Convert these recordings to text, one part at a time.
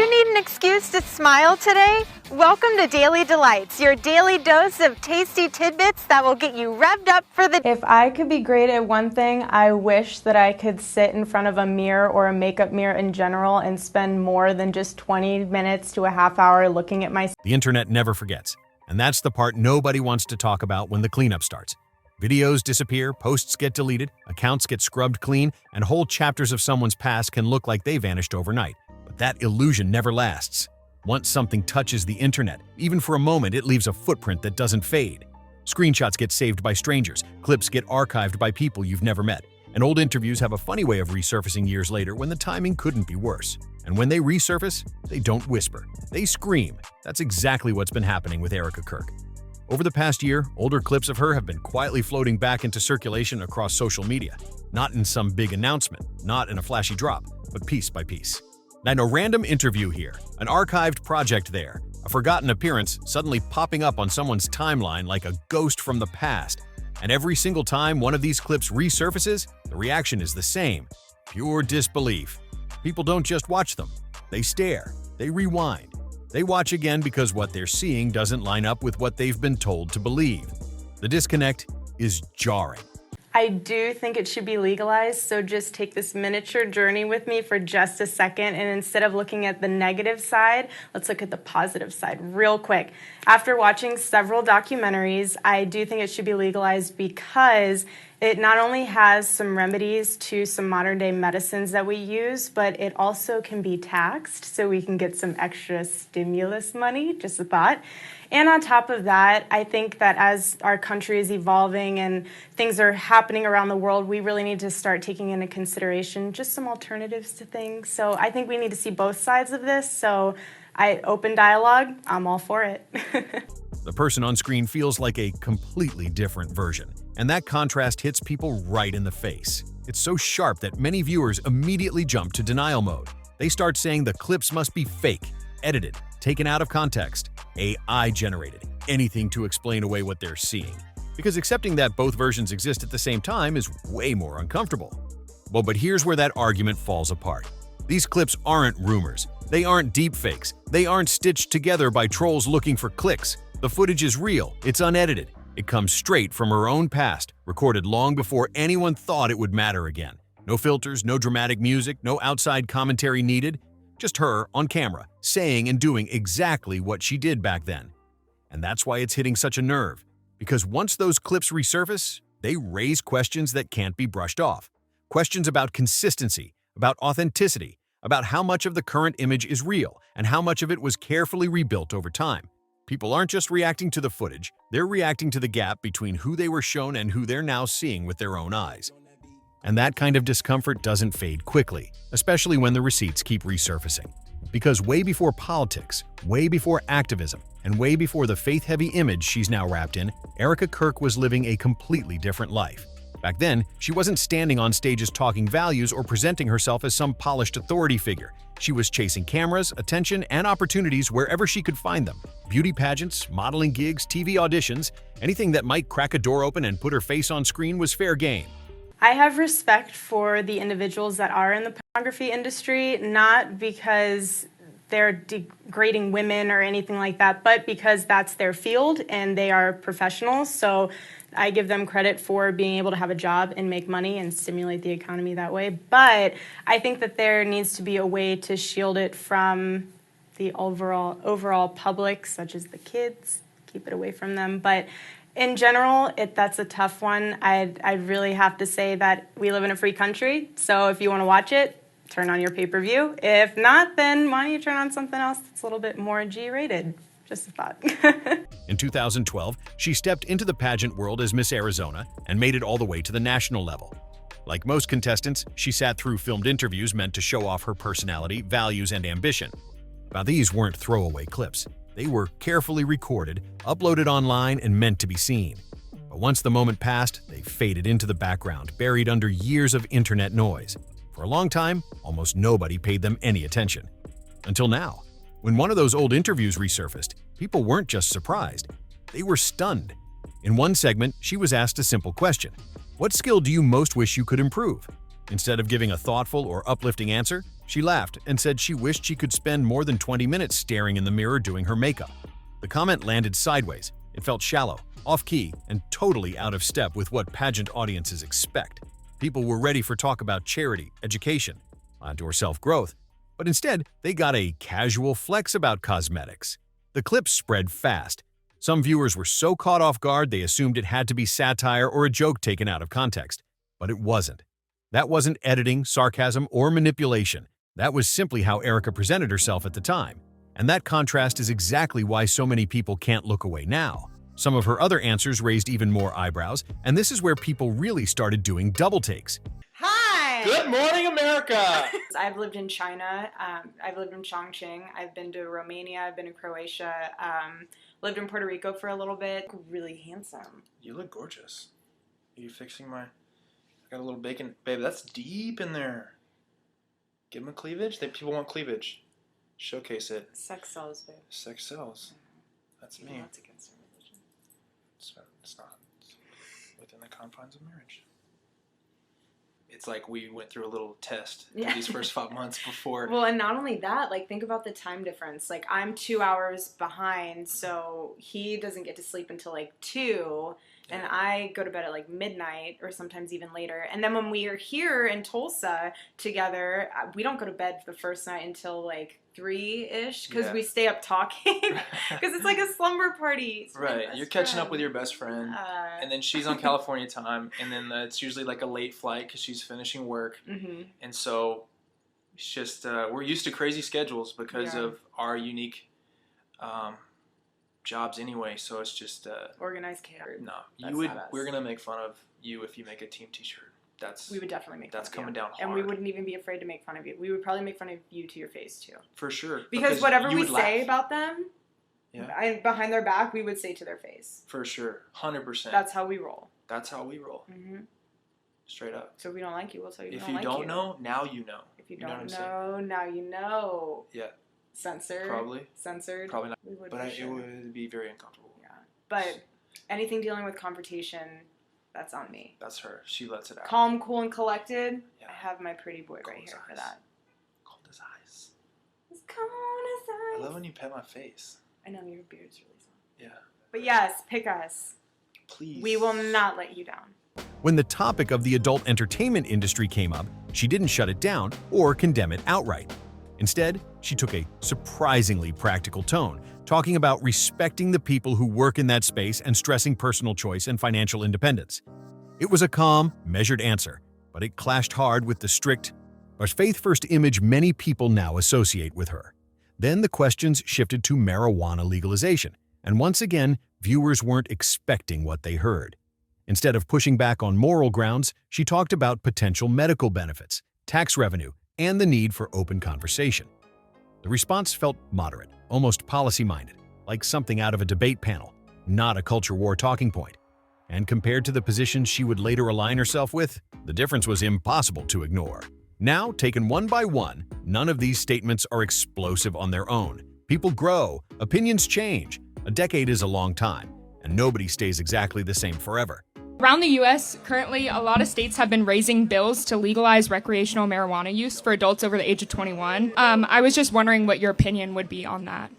you need an excuse to smile today? Welcome to Daily Delights, your daily dose of tasty tidbits that will get you revved up for the If I could be great at one thing, I wish that I could sit in front of a mirror or a makeup mirror in general and spend more than just 20 minutes to a half hour looking at myself. The internet never forgets, and that's the part nobody wants to talk about when the cleanup starts. Videos disappear, posts get deleted, accounts get scrubbed clean, and whole chapters of someone's past can look like they vanished overnight. But that illusion never lasts. Once something touches the internet, even for a moment, it leaves a footprint that doesn't fade. Screenshots get saved by strangers, clips get archived by people you've never met, and old interviews have a funny way of resurfacing years later when the timing couldn't be worse. And when they resurface, they don't whisper, they scream. That's exactly what's been happening with Erika Kirk. Over the past year, older clips of her have been quietly floating back into circulation across social media. Not in some big announcement, not in a flashy drop, but piece by piece. And a random interview here, an archived project there, a forgotten appearance suddenly popping up on someone's timeline like a ghost from the past. And every single time one of these clips resurfaces, the reaction is the same: pure disbelief. People don't just watch them, they stare, they rewind. They watch again because what they're seeing doesn't line up with what they've been told to believe. The disconnect is jarring. I do think it should be legalized, so just take this miniature journey with me for just a second, and instead of looking at the negative side, let's look at the positive side real quick. After watching several documentaries, I do think it should be legalized because it not only has some remedies to some modern-day medicines that we use, but it also can be taxed, so we can get some extra stimulus money, just a thought. And on top of that, I think that as our country is evolving and things are happening around the world, we really need to start taking into consideration just some alternatives to things. So I think we need to see both sides of this. So open dialogue, I'm all for it. The person on screen feels like a completely different version, and that contrast hits people right in the face. It's so sharp that many viewers immediately jump to denial mode. They start saying the clips must be fake, edited, taken out of context, AI-generated, anything to explain away what they're seeing. Because accepting that both versions exist at the same time is way more uncomfortable. Well, but here's where that argument falls apart. These clips aren't rumors. They aren't deepfakes. They aren't stitched together by trolls looking for clicks. The footage is real. It's unedited. It comes straight from her own past, recorded long before anyone thought it would matter again. No filters, no dramatic music, no outside commentary needed. Just her on camera, saying and doing exactly what she did back then. And that's why it's hitting such a nerve. Because once those clips resurface, they raise questions that can't be brushed off. Questions about consistency, about authenticity, about how much of the current image is real and how much of it was carefully rebuilt over time. People aren't just reacting to the footage, they're reacting to the gap between who they were shown and who they're now seeing with their own eyes. And that kind of discomfort doesn't fade quickly, especially when the receipts keep resurfacing. Because way before politics, way before activism, and way before the faith-heavy image she's now wrapped in, Erika Kirk was living a completely different life. Back then, she wasn't standing on stages talking values or presenting herself as some polished authority figure. She was chasing cameras, attention, and opportunities wherever she could find them. Beauty pageants, modeling gigs, TV auditions, anything that might crack a door open and put her face on screen was fair game. I have respect for the individuals that are in the pornography industry, not because they're degrading women or anything like that, but because that's their field and they are professionals. So I give them credit for being able to have a job and make money and stimulate the economy that way. But I think that there needs to be a way to shield it from the overall public, such as the kids, keep it away from them. But in general, that's a tough one. I'd really have to say that we live in a free country, so if you want to watch it, turn on your pay-per-view. If not, then why don't you turn on something else that's a little bit more G-rated? Just a thought. In 2012, she stepped into the pageant world as Miss Arizona and made it all the way to the national level. Like most contestants, she sat through filmed interviews meant to show off her personality, values, and ambition. Now, these weren't throwaway clips. They were carefully recorded, uploaded online, and meant to be seen. But once the moment passed, they faded into the background, buried under years of internet noise. For a long time, almost nobody paid them any attention. Until now, when one of those old interviews resurfaced, people weren't just surprised, they were stunned. In one segment, she was asked a simple question: what skill do you most wish you could improve? Instead of giving a thoughtful or uplifting answer, She laughed and said she wished she could spend more than 20 minutes staring in the mirror doing her makeup. The comment landed sideways. It felt shallow, off-key, and totally out of step with what pageant audiences expect. People were ready for talk about charity, education, or self-growth, but instead, they got a casual flex about cosmetics. The clip spread fast. Some viewers were so caught off guard they assumed it had to be satire or a joke taken out of context, but it wasn't. That wasn't editing, sarcasm, or manipulation. That was simply how Erika presented herself at the time. And that contrast is exactly why so many people can't look away now. Some of her other answers raised even more eyebrows, and this is where people really started doing double takes. Hi! Good morning, America! I've lived in China. I've lived in Chongqing. I've been to Romania. I've been to Croatia. Lived in Puerto Rico for a little bit. Really handsome. You look gorgeous. Are you fixing my... I got a little bacon. Babe, that's deep in there. Give them a cleavage. People want cleavage. Showcase it. Sex sells, babe. Sex sells. That's me. That's against our religion. It's not within the confines of marriage. It's like we went through a little test these first 5 months before. Well, and not only that, like, think about the time difference. Like, I'm 2 hours behind, so he doesn't get to sleep until like 2, and I go to bed at like midnight or sometimes even later. And then when we are here in Tulsa together, we don't go to bed the first night until like 3-ish because we stay up talking because it's like a slumber party. It's right, you're catching up with your best friend, and then she's on California time, and then it's usually like a late flight because she's finishing work, and so it's just we're used to crazy schedules because of our unique jobs anyway. So it's just organized chaos. No, we're gonna make fun of you if you make a team T-shirt. We would definitely make fun of you. That's coming down hard. And we wouldn't even be afraid to make fun of you. We would probably make fun of you to your face, too. For sure. Because whatever we say about them, behind their back, we would say to their face. For sure. 100%. That's how we roll. That's how we roll. Straight up. So if we don't like you, we'll tell you if you don't know, now you know. If you don't know, now you know. Yeah. Censored. Probably. Censored. Probably not. We would, but it would be very uncomfortable. Yeah. But anything dealing with confrontation... That's on me. That's her. She lets it out. Calm, cool, and collected. Yeah. I have my pretty boy right here for that. Cold as ice. As cold as ice. I love when you pet my face. I know, your beard's really soft. Yeah. But yes, pick us. Please. We will not let you down. When the topic of the adult entertainment industry came up, she didn't shut it down or condemn it outright. Instead, she took a surprisingly practical tone, talking about respecting the people who work in that space and stressing personal choice and financial independence. It was a calm, measured answer, but it clashed hard with the strict, but faith-first image many people now associate with her. Then the questions shifted to marijuana legalization, and once again, viewers weren't expecting what they heard. Instead of pushing back on moral grounds, she talked about potential medical benefits, tax revenue, and the need for open conversation. The response felt moderate, almost policy-minded, like something out of a debate panel, not a culture war talking point. And compared to the positions she would later align herself with, the difference was impossible to ignore. Now, taken one by one, none of these statements are explosive on their own. People grow, opinions change. A decade is a long time, and nobody stays exactly the same forever. Around the U.S., currently, a lot of states have been raising bills to legalize recreational marijuana use for adults over the age of 21. I was just wondering what your opinion would be on that.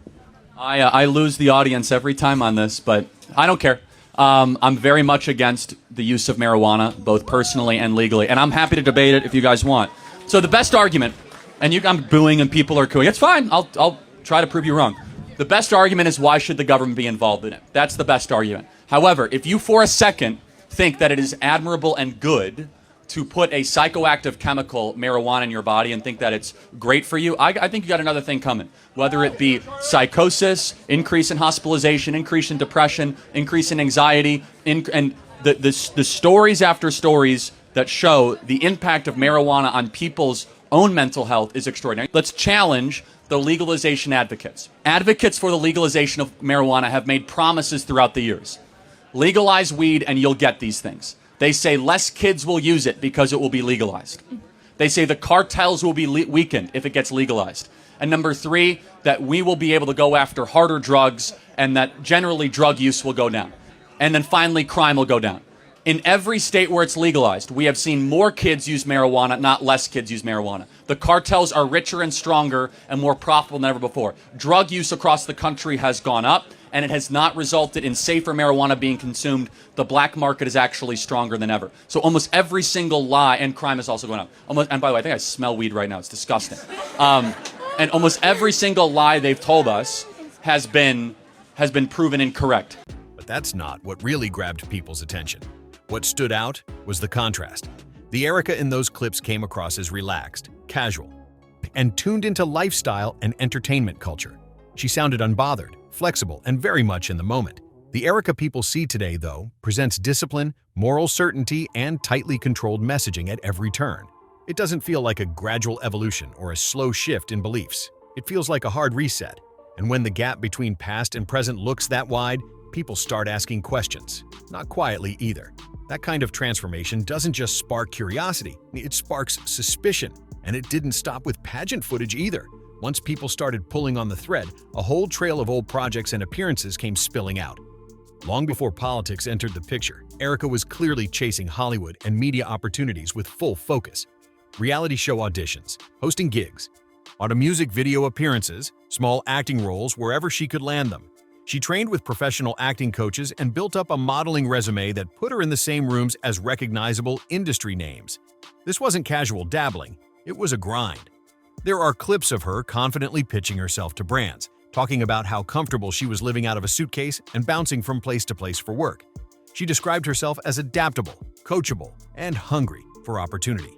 I lose the audience every time on this, but I don't care. I'm very much against the use of marijuana, both personally and legally, and I'm happy to debate it if you guys want. So the best argument, and I'm booing and people are cooing, it's fine, I'll try to prove you wrong. The best argument is why should the government be involved in it? That's the best argument. However, if you for a second think that it is admirable and good to put a psychoactive chemical, marijuana, in your body and think that it's great for you, I think you got another thing coming. Whether it be psychosis, increase in hospitalization, increase in depression, increase in anxiety, and the stories after stories that show the impact of marijuana on people's own mental health is extraordinary. Let's challenge the legalization advocates. Advocates for the legalization of marijuana have made promises throughout the years. Legalize weed and you'll get these things. They say less kids will use it because it will be legalized. They say the cartels will be weakened if it gets legalized. And number 3, that we will be able to go after harder drugs and that generally drug use will go down. And then finally, crime will go down. In every state where it's legalized, we have seen more kids use marijuana, not less kids use marijuana. The cartels are richer and stronger and more profitable than ever before. Drug use across the country has gone up, and it has not resulted in safer marijuana being consumed. The black market is actually stronger than ever. So almost every single lie, and crime is also going up. And by the way, I think I smell weed right now. It's disgusting. And almost every single lie they've told us has been proven incorrect. But that's not what really grabbed people's attention. What stood out was the contrast. The Erika in those clips came across as relaxed, casual, and tuned into lifestyle and entertainment culture. She sounded unbothered, flexible, and very much in the moment. The Erika people see today, though, presents discipline, moral certainty, and tightly controlled messaging at every turn. It doesn't feel like a gradual evolution or a slow shift in beliefs. It feels like a hard reset. And when the gap between past and present looks that wide, people start asking questions. Not quietly either. That kind of transformation doesn't just spark curiosity, it sparks suspicion. And it didn't stop with pageant footage either. Once people started pulling on the thread, a whole trail of old projects and appearances came spilling out. Long before politics entered the picture, Erika was clearly chasing Hollywood and media opportunities with full focus. Reality show auditions, hosting gigs, auto music video appearances, small acting roles wherever she could land them. She trained with professional acting coaches and built up a modeling resume that put her in the same rooms as recognizable industry names. This wasn't casual dabbling, it was a grind. There are clips of her confidently pitching herself to brands, talking about how comfortable she was living out of a suitcase and bouncing from place to place for work. She described herself as adaptable, coachable, and hungry for opportunity.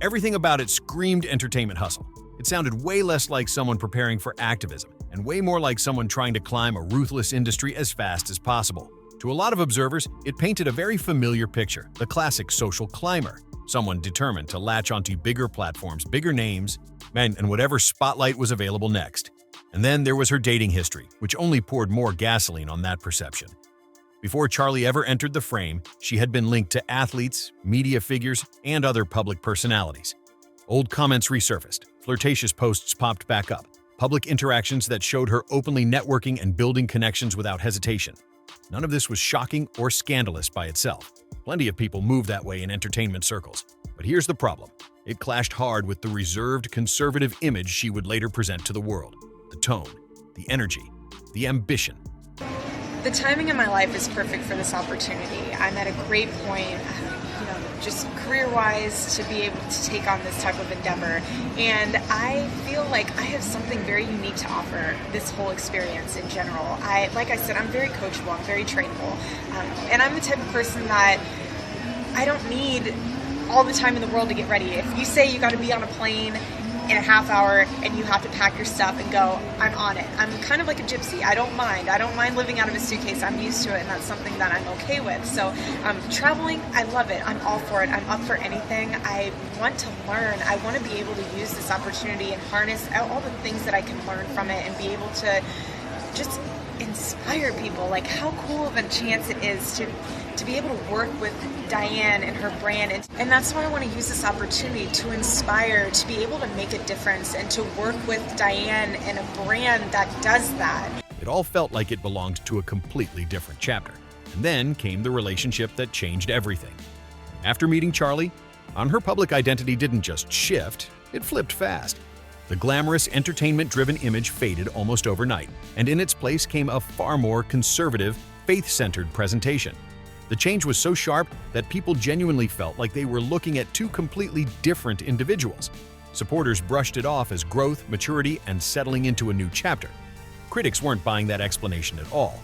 Everything about it screamed entertainment hustle. It sounded way less like someone preparing for activism and way more like someone trying to climb a ruthless industry as fast as possible. To a lot of observers, it painted a very familiar picture, the classic social climber, someone determined to latch onto bigger platforms, bigger names, and whatever spotlight was available next. And then there was her dating history, which only poured more gasoline on that perception. Before Charlie ever entered the frame, she had been linked to athletes, media figures, and other public personalities. Old comments resurfaced, flirtatious posts popped back up, public interactions that showed her openly networking and building connections without hesitation. None of this was shocking or scandalous by itself. Plenty of people move that way in entertainment circles. But here's the problem. It clashed hard with the reserved, conservative image she would later present to the world. The tone, the energy, the ambition. The timing in my life is perfect for this opportunity. I'm at a great point, just career-wise, to be able to take on this type of endeavor. And I feel like I have something very unique to offer this whole experience in general. Like I said, I'm very coachable, I'm very trainable. And I'm the type of person that I don't need all the time in the world to get ready. If you say you got to be on a plane in a half hour and you have to pack your stuff and go, I'm on it. I'm kind of like a gypsy. I don't mind living out of a suitcase. I'm used to it, and that's something that I'm okay with. So traveling, I love it. I'm all for it. I'm up for anything. I want to learn. I want to be able to use this opportunity and harness all the things that I can learn from it and be able to just inspire people. Like, how cool of a chance it is to be able to work with Diane and her brand. And that's why I want to use this opportunity to inspire, to be able to make a difference, and to work with Diane and a brand that does that. It all felt like it belonged to a completely different chapter. And then came the relationship that changed everything. After meeting Charlie, her public identity didn't just shift, it flipped fast. The glamorous, entertainment-driven image faded almost overnight, and in its place came a far more conservative, faith-centered presentation. The change was so sharp that people genuinely felt like they were looking at two completely different individuals. Supporters brushed it off as growth, maturity, and settling into a new chapter. Critics weren't buying that explanation at all.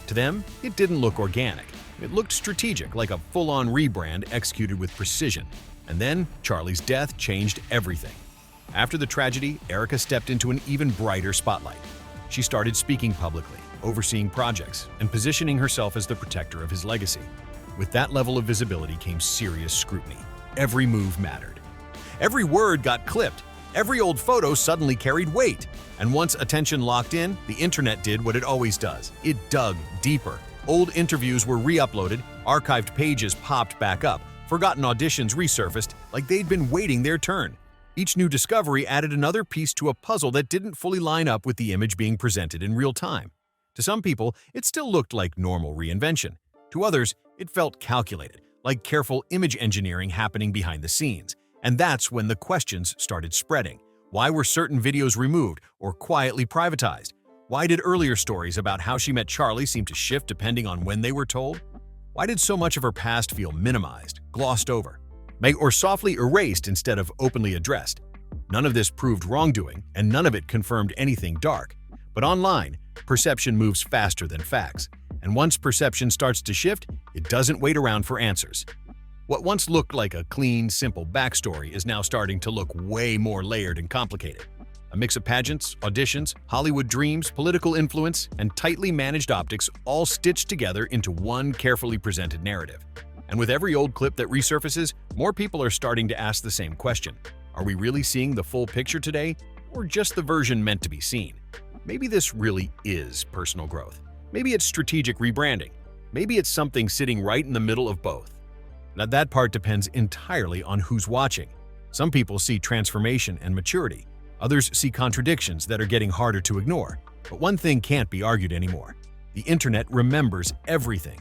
To them, it didn't look organic. It looked strategic, like a full-on rebrand executed with precision. And then, Charlie's death changed everything. After the tragedy, Erika stepped into an even brighter spotlight. She started speaking publicly, overseeing projects, and positioning herself as the protector of his legacy. With that level of visibility came serious scrutiny. Every move mattered. Every word got clipped. Every old photo suddenly carried weight. And once attention locked in, the internet did what it always does. It dug deeper. Old interviews were re-uploaded, archived pages popped back up, forgotten auditions resurfaced like they'd been waiting their turn. Each new discovery added another piece to a puzzle that didn't fully line up with the image being presented in real time. To some people, it still looked like normal reinvention. To others, it felt calculated, like careful image engineering happening behind the scenes. And that's when the questions started spreading. Why were certain videos removed or quietly privatized? Why did earlier stories about how she met Charlie seem to shift depending on when they were told? Why did so much of her past feel minimized, glossed over, or softly erased instead of openly addressed? None of this proved wrongdoing, and none of it confirmed anything dark. But online, perception moves faster than facts. And once perception starts to shift, it doesn't wait around for answers. What once looked like a clean, simple backstory is now starting to look way more layered and complicated. A mix of pageants, auditions, Hollywood dreams, political influence, and tightly managed optics all stitched together into one carefully presented narrative. And with every old clip that resurfaces, more people are starting to ask the same question. Are we really seeing the full picture today, or just the version meant to be seen? Maybe this really is personal growth. Maybe it's strategic rebranding. Maybe it's something sitting right in the middle of both. Now, that part depends entirely on who's watching. Some people see transformation and maturity. Others see contradictions that are getting harder to ignore. But one thing can't be argued anymore. The internet remembers everything.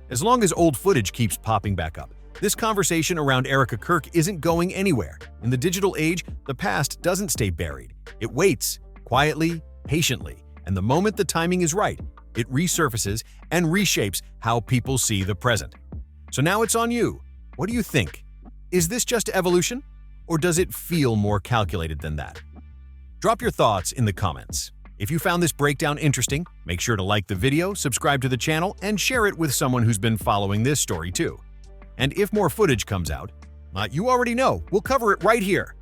As long as old footage keeps popping back up, this conversation around Erika Kirk isn't going anywhere. In the digital age, the past doesn't stay buried. It waits, quietly, patiently, and the moment the timing is right, it resurfaces and reshapes how people see the present. So now it's on you. What do you think? Is this just evolution, or does it feel more calculated than that? Drop your thoughts in the comments. If you found this breakdown interesting, make sure to like the video, subscribe to the channel, and share it with someone who's been following this story too. And if more footage comes out, you already know, we'll cover it right here.